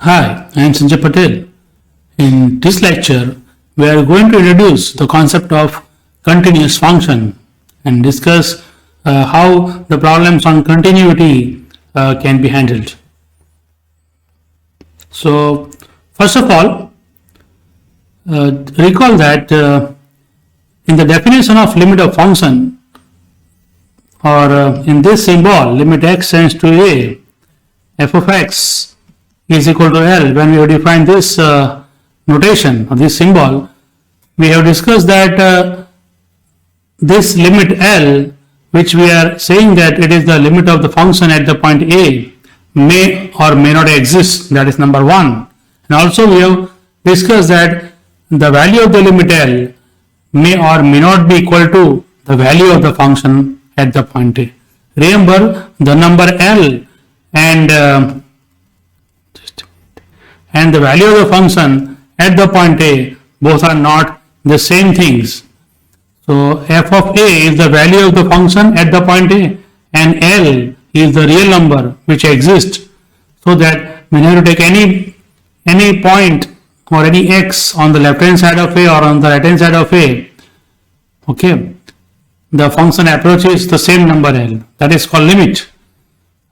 Hi, I am Sanjay Patel. In this lecture, we are going to introduce the concept of continuous function and discuss how the problems on continuity can be handled. So, first of all, recall that in the definition of limit of function, or in this symbol, limit x tends to a, f of x is equal to L. When we have defined this notation or this symbol, we have discussed that this limit L, which we are saying that it is the limit of the function at the point A, may or may not exist. That is number one. And also we have discussed that the value of the limit L may or may not be equal to the value of the function at the point A. Remember, the number L and the value of the function at the point A both are not the same things. So f of A is the value of the function at the point A and L is the real number which exists, so that when you take any point or any x on the left hand side of A or on the right hand side of A, okay, the function approaches the same number L. That is called limit.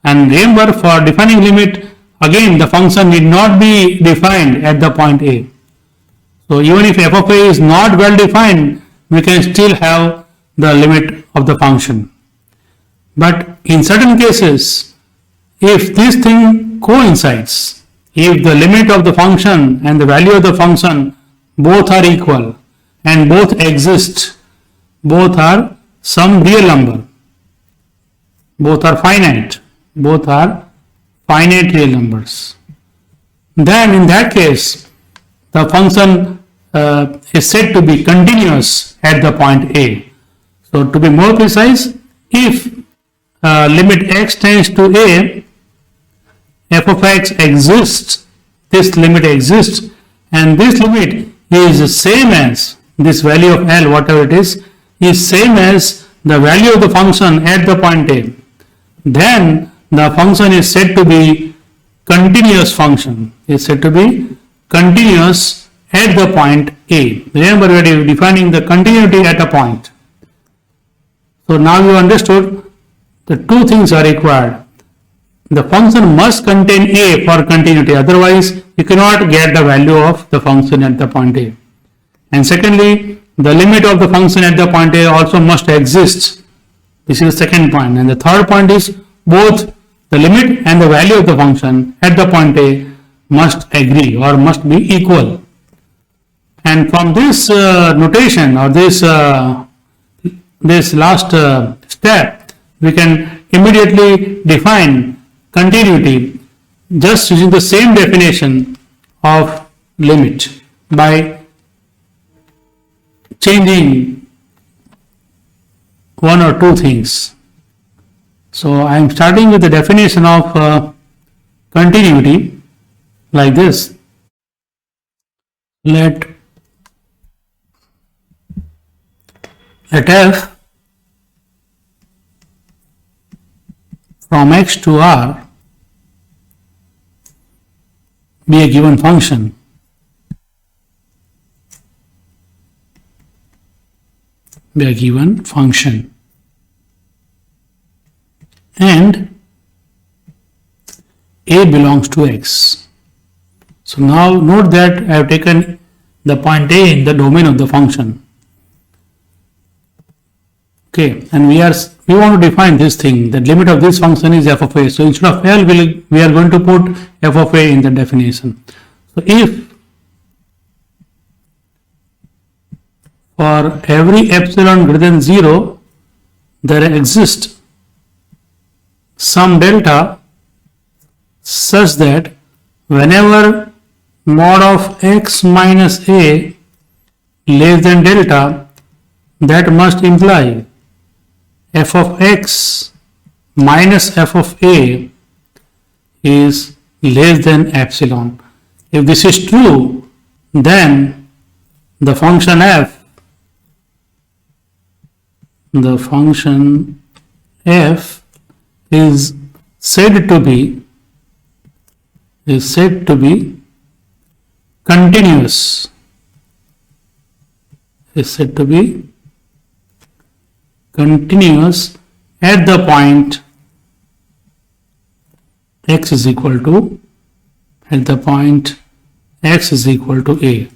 And remember, for defining limit, again the function need not be defined at the point A. So even if f of A is not well defined, we can still have the limit of the function. But in certain cases, if this thing coincides, if the limit of the function and the value of the function both are equal and both exist, both are some real number, both are finite real numbers, then in that case the function is said to be continuous at the point A. So to be more precise, if limit x tends to A, f of x exists, this limit exists, and this limit is the same as this value of L, whatever it is same as the value of the function at the point A, then the function is said to be continuous function, is said to be continuous at the point A. Remember, we are defining the continuity at a point. So now you understood the two things are required. The function must contain A for continuity, otherwise you cannot get the value of the function at the point A. And secondly, the limit of the function at the point A also must exist. This is the second point. And the third point is both the limit and the value of the function at the point A must agree or must be equal. And from this notation or this last step, we can immediately define continuity just using the same definition of limit by changing one or two things. So I am starting with the definition of continuity like this. Let f from x to r be a given function. And A belongs to x. So now note that I have taken the point A in the domain of the function. Okay, and we want to define this thing, the limit of this function is f of A. So instead of L, we are going to put f of A in the definition. So if for every epsilon greater than 0, there exists some delta such that whenever mod of x minus A less than delta, that must imply f of x minus f of A is less than epsilon. If this is true, then the function f is said to be is said to be continuous, is said to be continuous at the point x is equal to, at the point x is equal to a.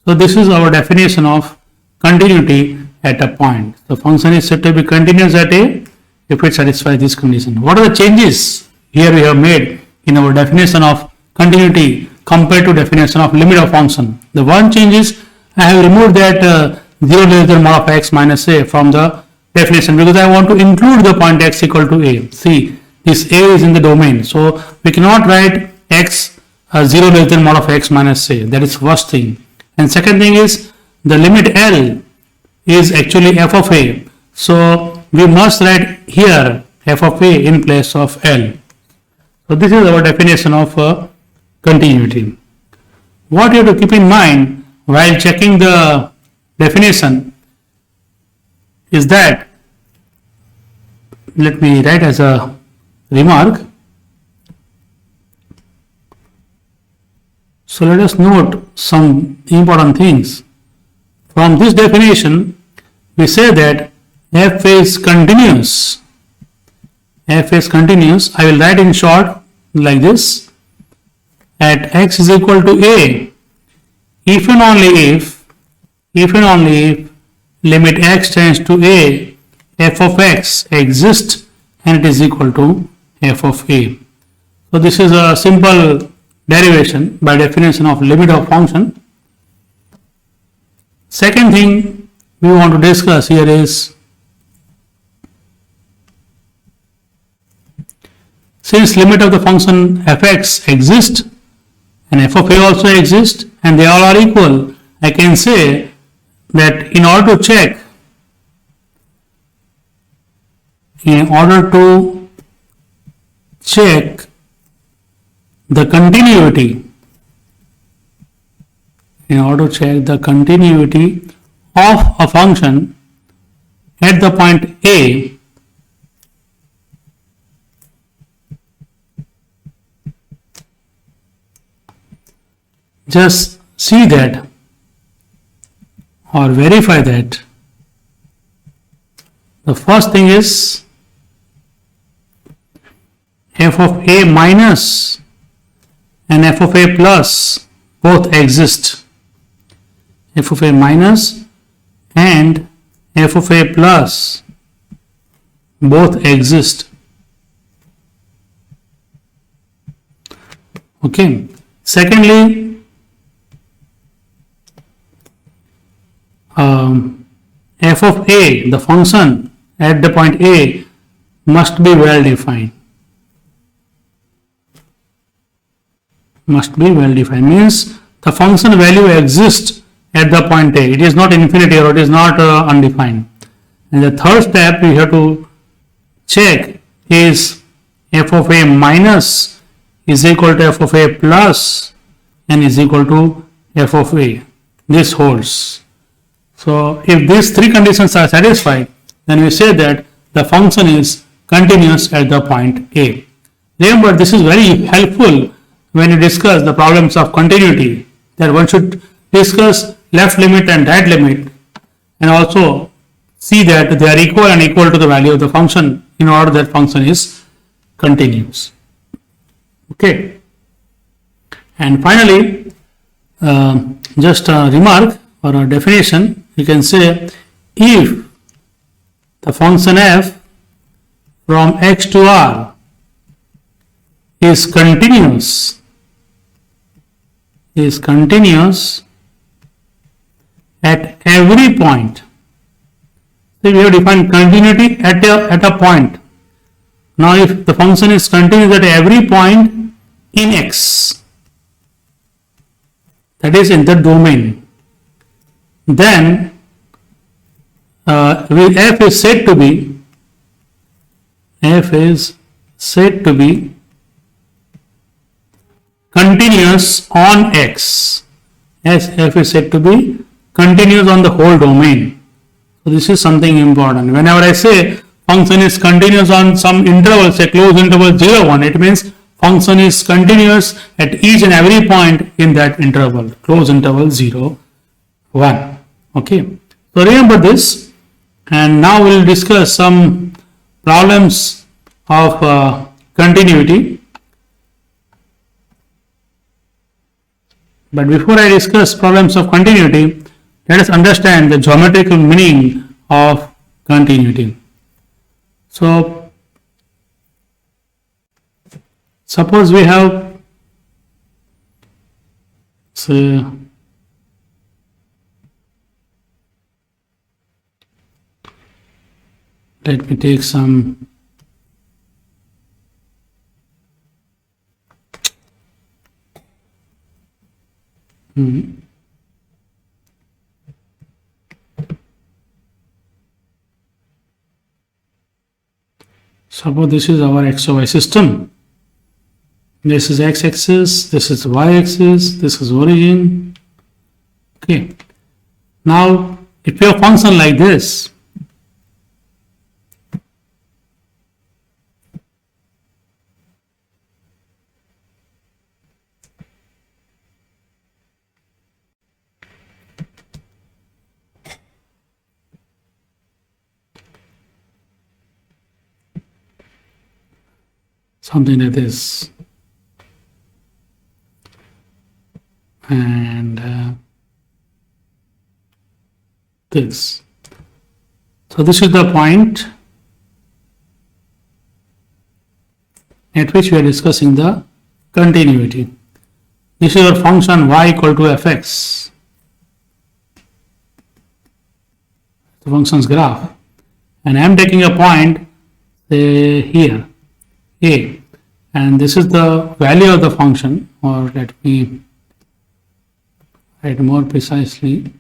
So this is our definition of continuity at a point. The function is said to be continuous at a if it satisfies this condition. What are the changes here we have made in our definition of continuity compared to definition of limit of function? The one change is I have removed that 0 less than mod of x minus a from the definition because I want to include the point x equal to a. See, this a is in the domain, so we cannot write x 0 less than mod of x minus a. That is first thing. And second thing is the limit L is actually f of a. So we must write here f of a in place of L. So this is our definition of continuity. What you have to keep in mind while checking the definition is that, let me write as a remark. So let us note some important things. From this definition, we say that f is continuous. F is continuous. I will write in short like this. At x is equal to a, if and only if limit x tends to a, f of x exists and it is equal to f of a. So this is a simple derivation by definition of limit of function. Second thing we want to discuss here is, since limit of the function fx exists and f of a also exists and they all are equal, I can say that in order to check the continuity, of a function at the point a, just see that or verify that the first thing is f of a minus and f of a plus both exist. F of a minus and f of a plus both exist. Okay. Secondly, f of a, the function at the point a, must be well defined. Means the function value exists at the point a. It is not infinity or it is not undefined. And the third step we have to check is f of a minus is equal to f of a plus and is equal to f of a. This holds. So if these three conditions are satisfied, then we say that the function is continuous at the point A. Remember, this is very helpful when you discuss the problems of continuity, that one should discuss left limit and right limit and also see that they are equal and equal to the value of the function in order that function is continuous. Okay. And finally, just a remark or a definition, you can say if the function f from x to r is continuous at every point. So we have defined continuity at a point. Now if the function is continuous at every point in x, that is in the domain, then f is said to be continuous on x, as f is said to be continuous on the whole domain. So this is something important. Whenever I say function is continuous on some interval, say closed interval 0, 1, it means function is continuous at each and every point in that interval, close interval 0, 1. Okay, so remember this, and now we will discuss some problems of continuity. But before I discuss problems of continuity, let us understand the geometrical meaning of continuity. So, suppose we have, say, let me take some suppose this is our XY system. This is x-axis, this is y-axis, this is origin. Okay. Now, if you have a function like this, something like this, and this. So this is the point at which we are discussing the continuity. This is our function y equal to fx, the function's graph, and I am taking a point, say, here, a, and this is the value of the function, or let me write more precisely.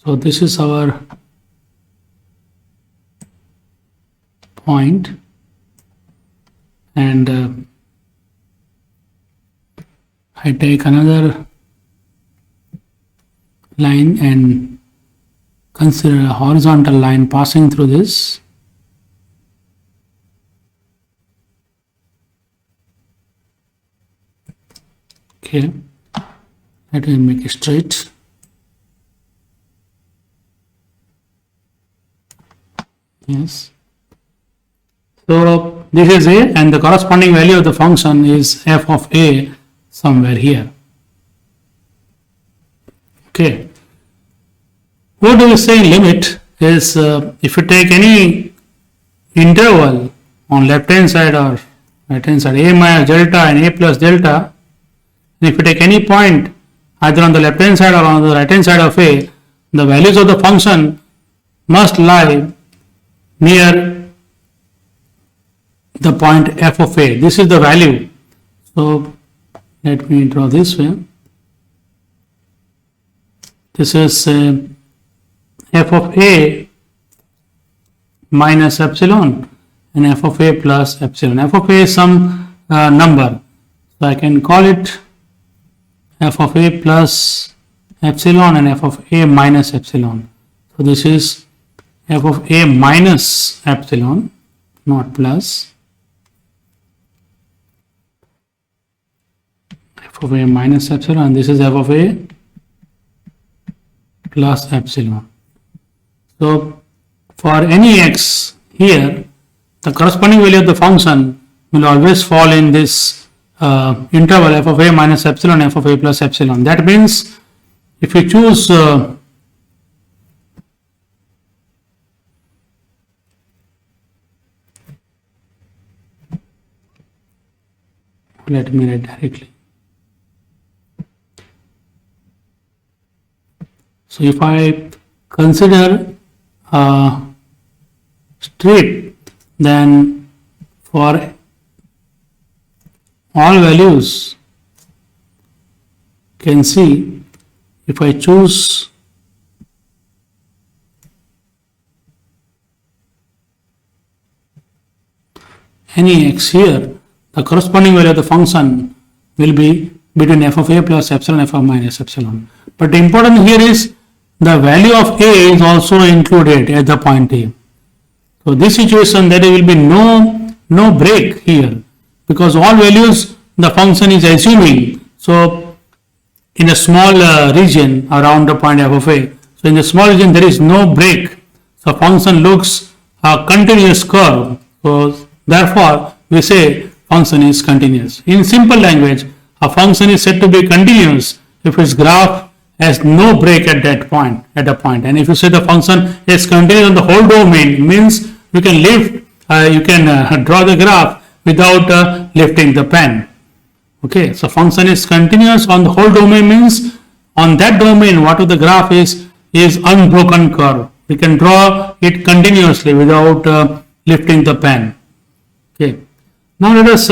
So this is our point, and I take another line and consider a horizontal line passing through this. Okay, let me make it straight. Yes. So this is a, and the corresponding value of the function is f of a somewhere here. Okay. What do we say limit is if you take any interval on left hand side or right hand side, a minus delta and a plus delta, and if you take any point either on the left hand side or on the right hand side of a, the values of the function must lie near the point f of a. This is the value. So let me draw this way. This is f of a minus epsilon and f of a plus epsilon. F of a is some number, so I can call it f of a plus epsilon and f of a minus epsilon. So this is f of a minus epsilon, not plus. F of a minus epsilon, and this is f of a plus epsilon. So for any x here, the corresponding value of the function will always fall in this interval f of a minus epsilon, f of a plus epsilon. That means if you choose let me write directly. So if I consider a strip, then for all values can see, if I choose any x here, the corresponding value of the function will be between f of a plus epsilon f of minus epsilon. But the important here is the value of a is also included at the point A. So this situation, there will be no break here, because all values the function is assuming. So in a small region around the point f of a, so in the small region there is no break. So function looks a continuous curve. So therefore we say function is continuous. In simple language, a function is said to be continuous if its graph has no break at that point, and if you say the function is continuous on the whole domain, means you can draw the graph without lifting the pen. Okay, so function is continuous on the whole domain means on that domain whatever the graph is unbroken curve. We can draw it continuously without lifting the pen. Okay, now let us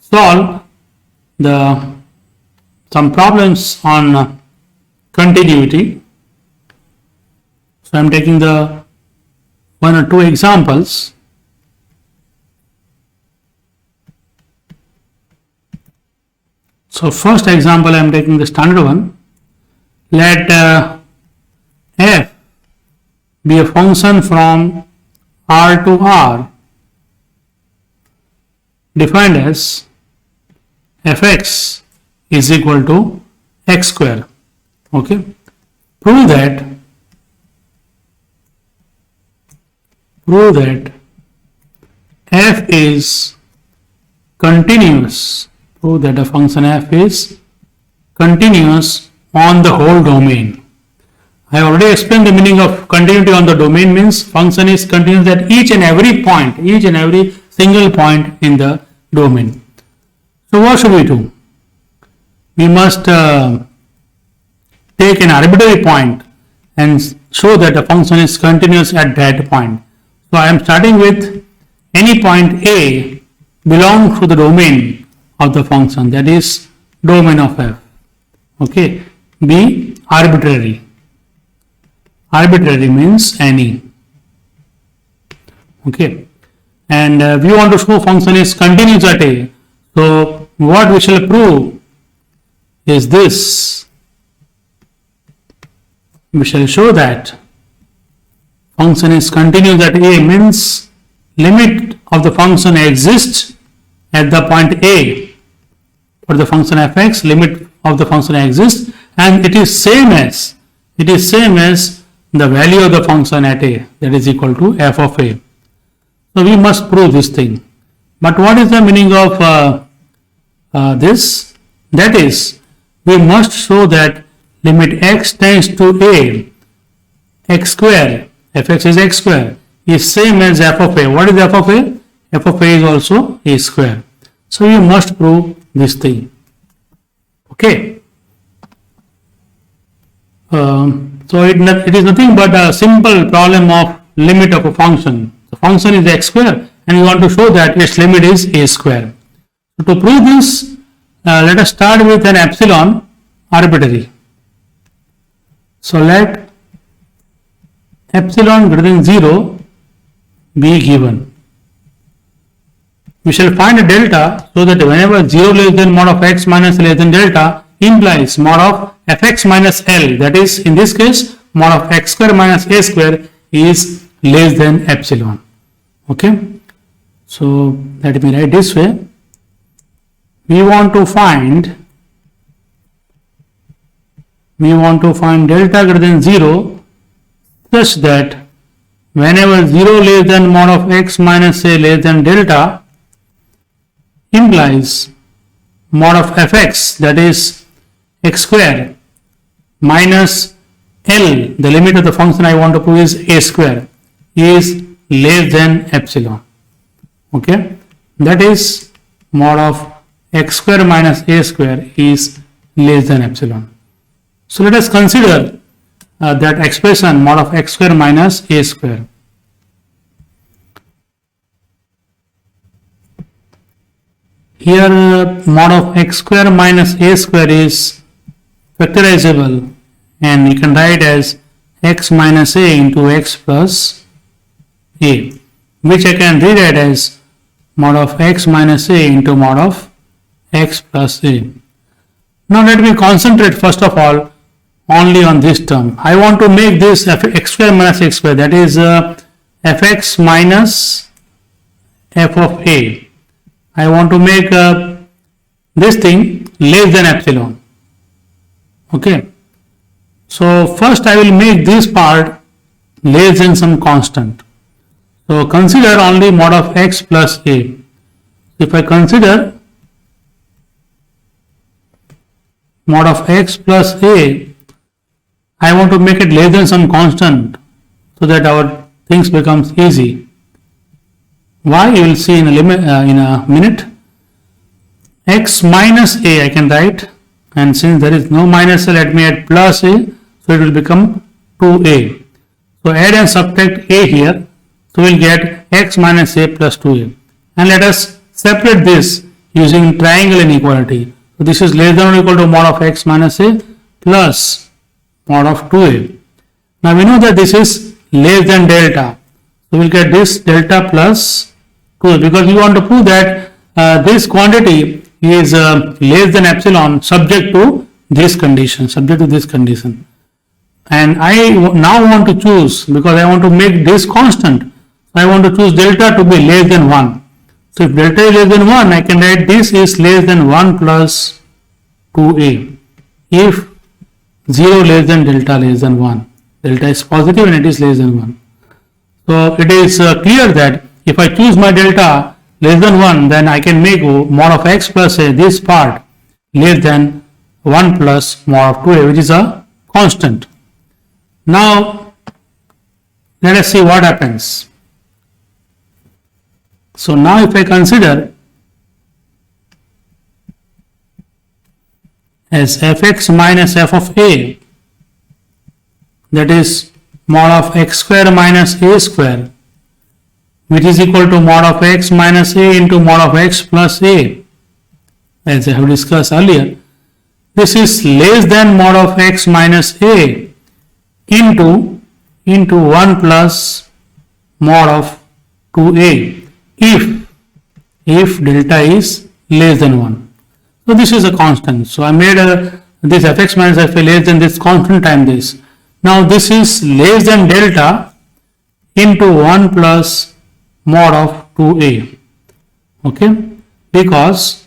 solve some problems on continuity. So I am taking the one or two examples. So first example I am taking the standard one. Let f be a function from R to R defined as fx is equal to x square. Okay, prove that f is continuous. Prove that a function f is continuous on the whole domain. I have already explained the meaning of continuity on the domain means function is continuous at each and every point, each and every single point in the domain. So what should we do? We must take an arbitrary point and show that the function is continuous at that point. So I am starting with any point A belongs to the domain of the function, that is domain of f. Okay, be arbitrary. Arbitrary means any. Okay, and we want to show function is continuous at A. So what we shall prove is this. We shall show that function is continuous at A means limit of the function exists at the point A for the function fx, limit of the function exists, and it is same as the value of the function at A, that is equal to f of A. So we must prove this thing. But what is the meaning of this? That is, we must show that limit x tends to A, x square, fx is x square, is same as f of A. What is f of A? F of A is also A square. So you must prove this thing. Okay. So it is nothing but a simple problem of limit of a function. The function is x square and we want to show that its limit is A square. So to prove this, let us start with an epsilon arbitrary. So let epsilon greater than 0 be given. We shall find a delta so that whenever 0 less than mod of x minus less than delta implies mod of fx minus L, that is in this case mod of x square minus A square is less than epsilon. Okay, so let me write this way. We want to find delta greater than 0 such that whenever 0 less than mod of x minus A less than delta implies mod of fx, that is x square minus L, the limit of the function I want to prove is A square, is less than epsilon. Okay, that is mod of x square minus A square is less than epsilon. So let us consider that expression mod of x square minus A square. Here mod of x square minus A square is factorizable and we can write as x minus A into x plus A, which I can rewrite as mod of x minus a into mod of x plus a. Now let me concentrate first of all only on this term. I want to make this x square minus x square, that is fx minus f of a. I want to make this thing less than epsilon. Okay. So first I will make this part less than some constant. So consider only mod of x plus a. If I consider mod of x plus a, I want to make it less than some constant so that our things becomes easy. Why? You will see in a minute. X minus a I can write, and since there is no minus a, let me add plus a, so it will become 2a. So add and subtract a here, so we will get x minus a plus 2a. And let us separate this using triangle inequality. So this is less than or equal to mod of x minus a plus mod of 2a. Now we know that this is less than delta. So we will get this delta plus 2a, because we want to prove that this quantity is less than epsilon subject to this condition, And I now want to choose, because I want to make this constant, I want to choose delta to be less than 1. So if delta is less than 1, I can write this is less than 1 plus 2a. If 0 less than delta less than 1, delta is positive and it is less than 1. So it is clear that if I choose my delta less than 1, then I can make mod of x plus a, this part, less than 1 plus mod of 2a, which is a constant. Now let us see what happens. So now if I consider as fx minus f of a, that is mod of x square minus a square, which is equal to mod of x minus a into mod of x plus a, as I have discussed earlier. This is less than mod of x minus a into 1 plus mod of 2a if delta is less than 1. So this is a constant. So I made this fx minus fa less than this constant time this. Now this is less than delta into 1 plus mod of 2a. Okay, because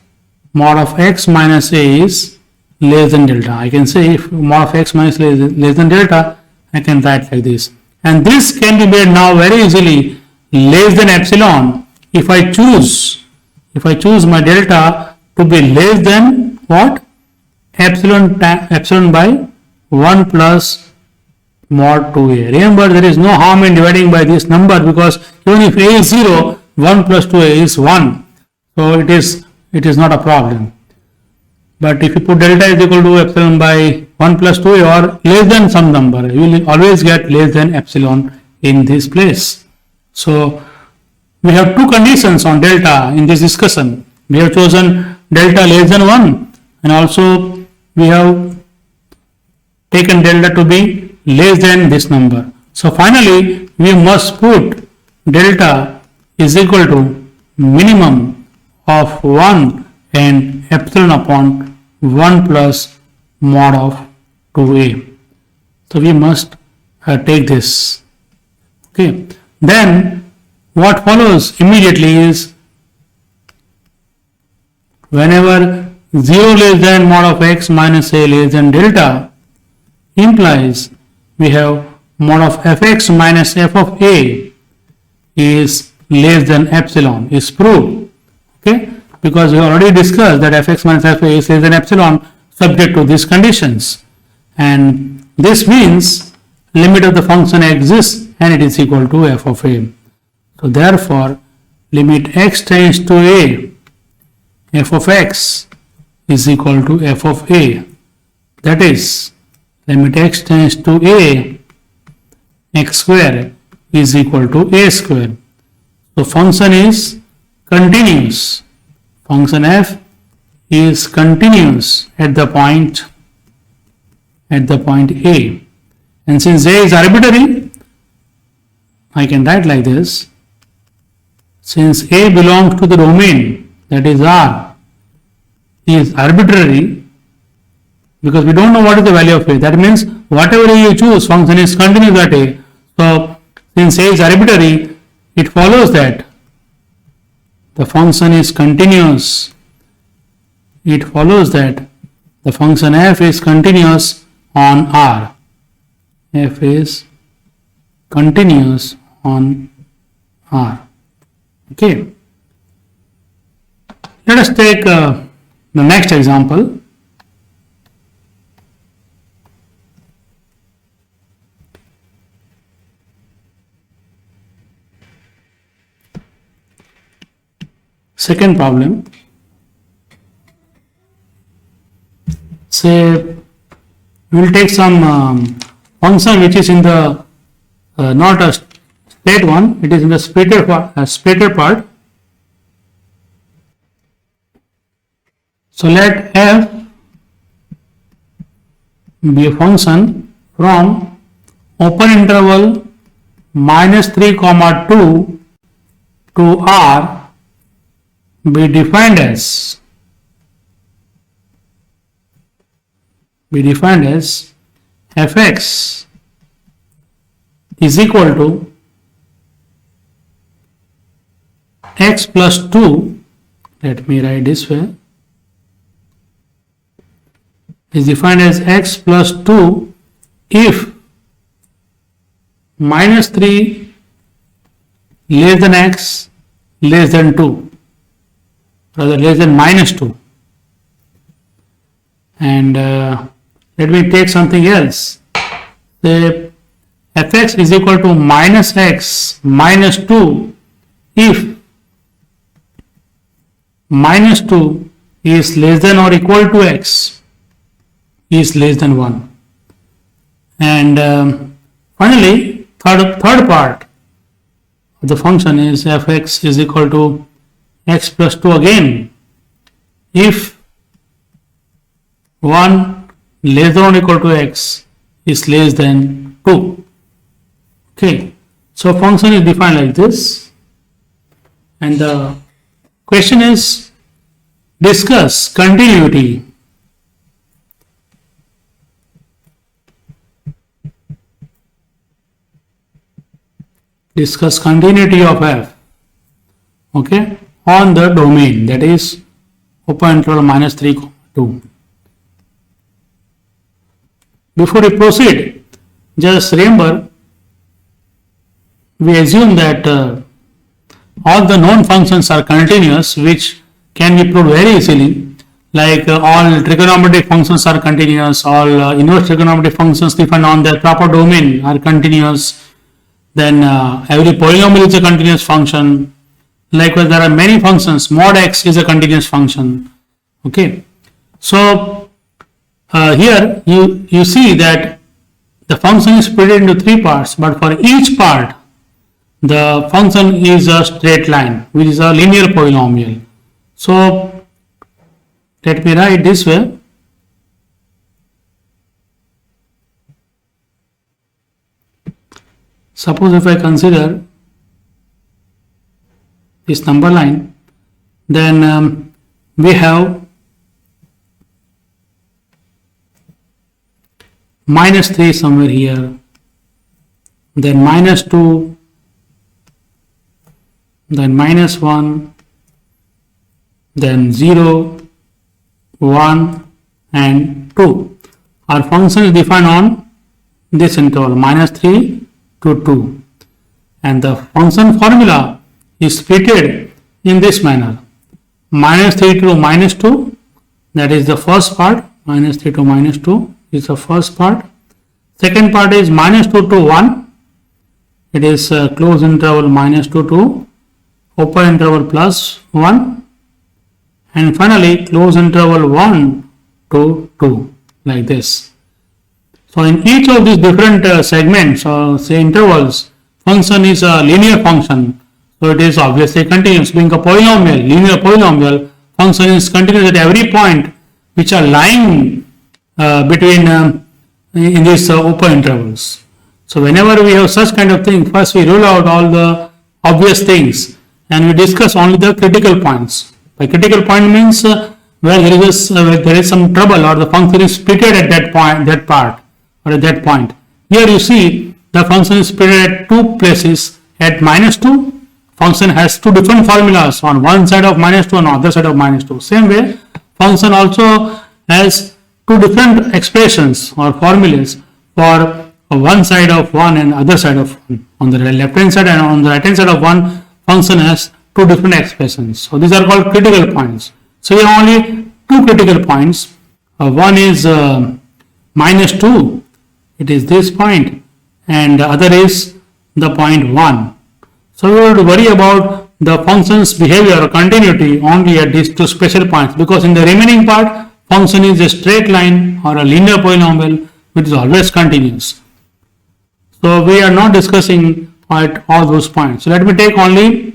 mod of x minus a is less than delta. I can say if mod of x minus a is less than delta, I can write like this. And this can be made now very easily less than epsilon if I choose my delta to be less than what? Epsilon by 1 plus mod 2a. Remember, there is no harm in dividing by this number, because even if a is 0, 1 plus 2a is 1. So it is not a problem. But if you put delta is equal to epsilon by 1 plus 2a or less than some number, you will always get less than epsilon in this place. So we have two conditions on delta in this discussion. We have chosen delta less than 1, and also we have taken delta to be less than this number. So finally we must put delta is equal to minimum of 1 and epsilon upon 1 plus mod of 2a. So we must take this. Okay. Then what follows immediately is, whenever 0 less than mod of x minus a less than delta, implies we have mod of fx minus f of a is less than epsilon, is proved. Okay, because we already discussed that fx minus f a is less than epsilon subject to these conditions, and this means limit of the function exists and it is equal to f of a. So therefore limit x tends to a, f of x is equal to f of a, that is limit x tends to a, x square is equal to a square. So function is continuous, function f is continuous at the point a, and since a is arbitrary, I can write like this. since A belongs to the domain, that is R, is arbitrary, because we don't know what is the value of A. That means whatever you choose, function is continuous at A. So since A is arbitrary, it follows that the function is continuous. It follows that the function f is continuous on R. F is continuous on R. Okay. Let us take the next example. Second problem. Say we will take some function which is in the not a state one, it is in the splitter part. So let f be a function from open interval -3, 2 to R be defined as fx is equal to x plus 2, let me write this way, is defined as x plus 2 if -3 less than x less than 2, rather less than -2. And let me take something else. Say fx is equal to -x minus 2 if -2 is less than or equal to x is less than 1. And finally, third part of the function is fx is equal to x plus 2 again if 1 less than or equal to x is less than 2. Okay, so function is defined like this, and the question is discuss continuity. Discuss continuity of f, okay, on the domain, that is open interval -3, 2. Before we proceed, just remember, we assume that all the known functions are continuous, which can be proved very easily, like all trigonometric functions are continuous, all inverse trigonometric functions defined on their proper domain are continuous, then every polynomial is a continuous function. Likewise, there are many functions, mod x is a continuous function. Okay, so here you see that the function is split into 3 parts, but for each part the function is a straight line, which is a linear polynomial. So let me write this way. Suppose if I consider this number line, then we have -3 somewhere here, then -2, then -1, then 0, 1 and 2. Our function is defined on this interval -3 to 2, and the function formula is splitted in this manner: -3 to -2, that is the first part, -3 to -2 is the first part. Second part is -2 to 1, it is closed interval -2 to open interval plus 1, and finally closed interval 1 to 2, like this. So in each of these different segments or say intervals, function is a linear function, so it is obviously continuous. Being a polynomial, linear polynomial, function is continuous at every point which are lying between in these open intervals. So whenever we have such kind of thing, first we rule out all the obvious things, and we discuss only the critical points. By critical point means where there is some trouble or the function is splitted at that point, that part, or at that point. Here you see the function is splitted at two places. At -2, function has two different formulas, on one side of -2 and on the other side of -2. Same way, function also has two different expressions or formulas for one side of 1 and other side of 1. On the left hand side and on the right hand side of 1, function has two different expressions. So these are called critical points. So here are only two critical points. One is -2, it is this point, and the other is the point 1. So we have to worry about the function's behavior or continuity only at these two special points, because in the remaining part, function is a straight line or a linear polynomial which is always continuous. So we are not discussing at all those points. So let me take only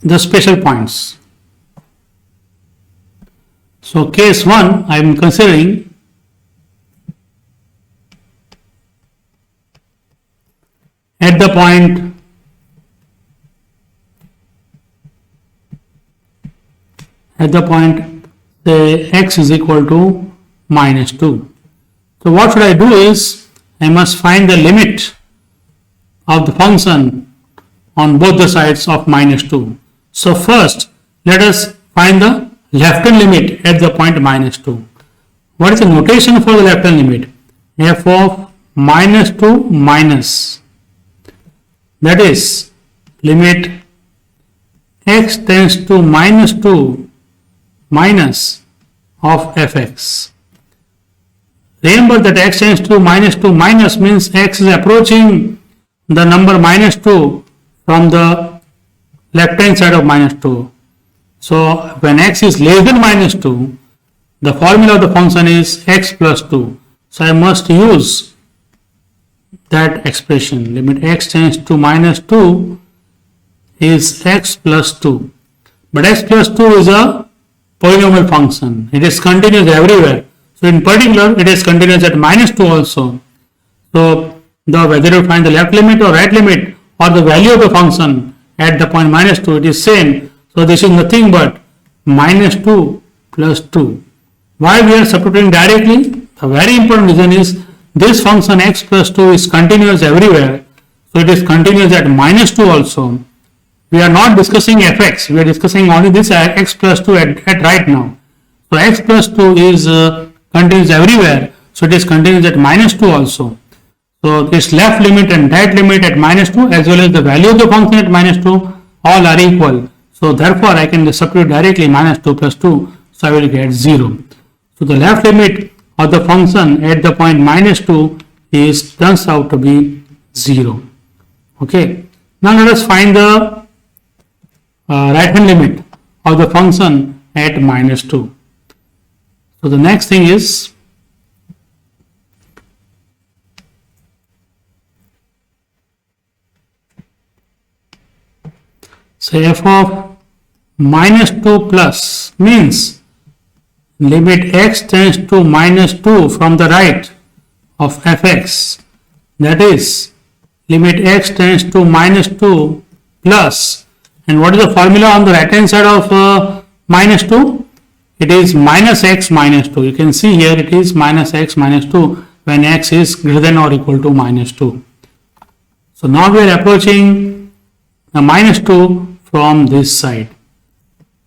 the special points. So case 1 I am considering at the point say x is equal to -2. So what should I do is I must find the limit of the function on both the sides of -2. So first let us find the left hand limit at the point -2. What is the notation for the left hand limit? F of -2 minus, that is limit x tends to -2 minus of fx. Remember that x tends to -2 minus means x is approaching the number -2 from the left hand side of -2. So when x is less than -2, the formula of the function is x plus 2. So I must use that expression. Limit x tends to -2 is x plus 2. But x plus 2 is a polynomial function. It is continuous everywhere. So in particular, it is continuous at -2 also. So whether you find the left limit or right limit or the value of the function at the point -2, it is same. So this is nothing but -2 plus 2. Why we are substituting directly? The very important reason is this function x plus 2 is continuous everywhere. So it is continuous at -2 also. We are not discussing fx. We are discussing only this x plus 2 at right now. So x plus 2 is continuous everywhere. So it is continuous at -2 also. So this left limit and right limit at -2 as well as the value of the function at -2 all are equal. So therefore I can substitute directly -2 plus 2. So I will get 0. So the left limit of the function at the point -2 turns out to be 0. Okay. Now let us find the right hand limit of the function at -2. So the next thing is say f of -2 plus means limit x tends to -2 from the right of fx, that is limit x tends to -2 plus, and what is the formula on the right hand side of -2? It is minus x minus 2. You can see here it is minus x minus 2 when x is greater than or equal to -2. So now we are approaching the -2 from this side.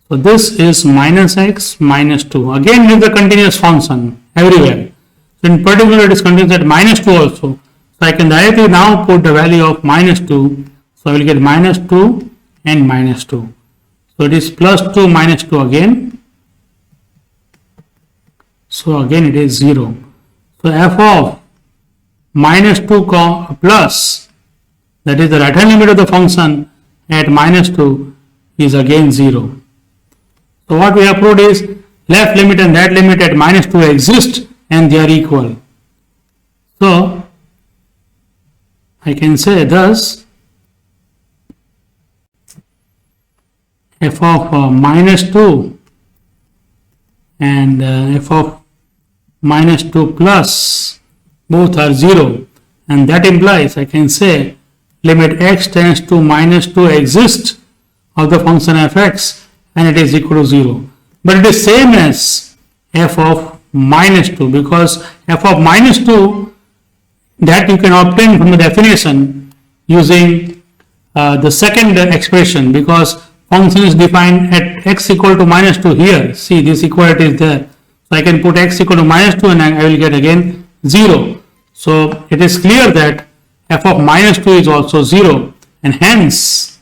So this is minus x minus 2. Again, it is a continuous function everywhere. So in particular, it is continuous at -2 also. So I can directly now put the value of -2. So I will get -2 and -2. So it is +2 -2 again. So again it is 0. So f of -2 plus, that is the right hand limit of the function at -2 is again 0. So what we have proved is left limit and right limit at -2 exist and they are equal. So I can say thus f of -2 and f of -2 plus both are 0, and that implies I can say limit x tends to minus 2 exists of the function fx and it is equal to 0. But it is same as f of minus 2, because f of minus 2 that you can obtain from the definition using the second expression, because function is defined at x equal to minus 2 here. See, this equality is there. So I can put x equal to minus 2 and I will get again 0. So it is clear that f of minus 2 is also 0, and hence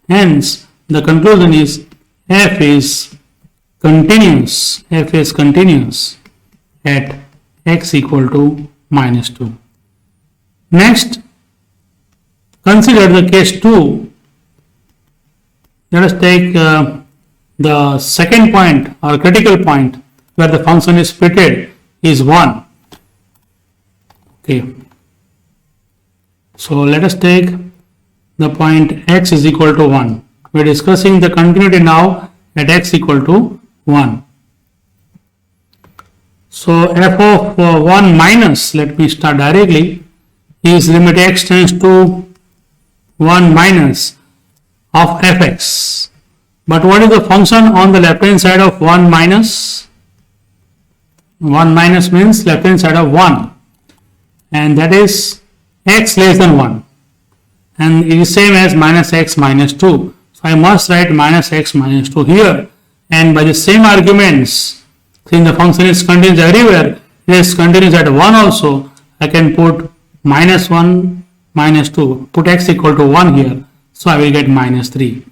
the conclusion is f is continuous. F is continuous at x equal to minus 2. Next, consider the case 2. Let us take the second point or critical point where the function is splitted is 1. Okay. So let us take the point x is equal to 1. We are discussing the continuity now at x equal to 1. So f of 1 minus, let me start directly, is limit x tends to 1 minus of fx. But what is the function on the left hand side of 1 minus? 1 minus means left hand side of 1, and that is x less than 1, and it is same as minus x minus 2. So I must write minus x minus 2 here, and by the same arguments, since the function is continuous everywhere, it is continuous at 1 also, I can put minus 1 minus 2, put x equal to 1 here, so I will get minus 3.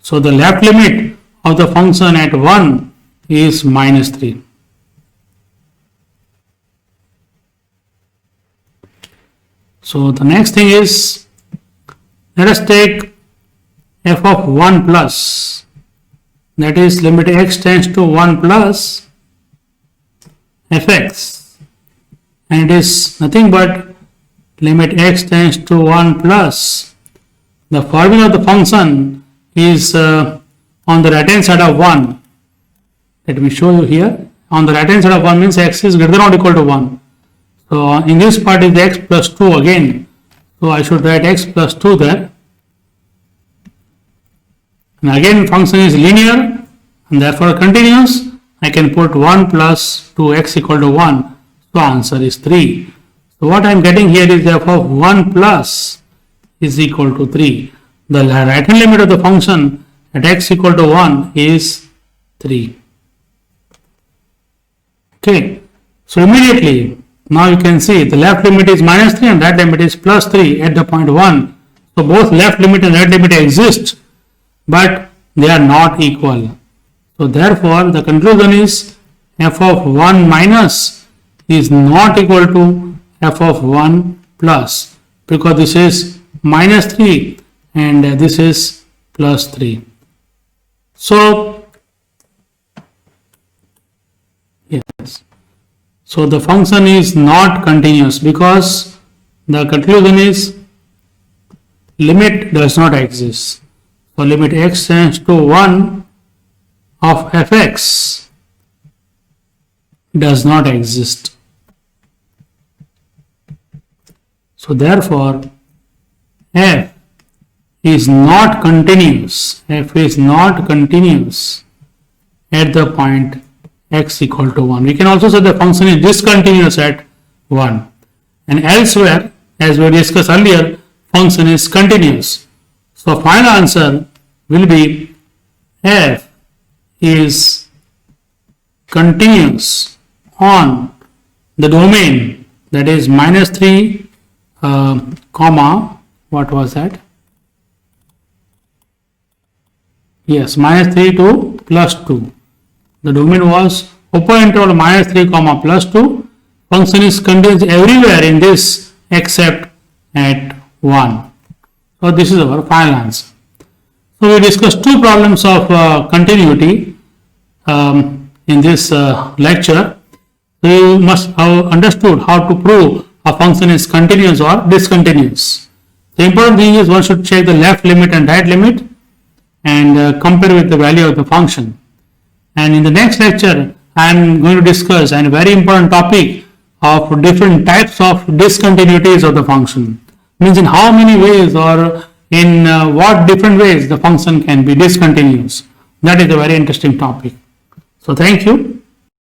So the left limit of the function at 1 is minus 3. So the next thing is, let us take f of 1 plus, that is limit x tends to 1 plus fx, and it is nothing but limit x tends to 1 plus, the formula of the function is on the right hand side of 1. Let me show you here. On the right hand side of 1 means x is greater than or equal to 1. So in this part is x plus 2 again. So I should write x plus 2 there. And again function is linear and therefore continuous. I can put 1 plus 2x equal to 1. So answer is 3. So what I am getting here is f of 1 plus is equal to 3. The right hand limit of the function at x equal to 1 is 3. Okay. So immediately now you can see the left limit is minus 3 and right limit is plus 3 at the point 1. So both left limit and right limit exist, but they are not equal. So therefore the conclusion is f of 1 minus is not equal to f of 1 plus, because this is minus 3 and this is plus 3. So yes. So the function is not continuous because the conclusion is limit does not exist. So limit x tends to 1 of fx does not exist. So therefore f is not continuous. F is not continuous at the point x equal to 1. We can also say the function is discontinuous at 1. And elsewhere, as we discussed earlier, function is continuous. So final answer will be f is continuous on the domain, that is minus 3 comma, what was that? Yes, minus 3 to plus 2. The domain was open interval minus 3 comma plus 2. Function is continuous everywhere in this except at 1. So this is our final answer. So we discussed two problems of continuity in this lecture. So you must have understood how to prove a function is continuous or discontinuous. The important thing is one should check the left limit and right limit and compare with the value of the function. And in the next lecture, I am going to discuss a very important topic of different types of discontinuities of the function. Means in how many ways or in what different ways the function can be discontinuous. That is a very interesting topic. So thank you.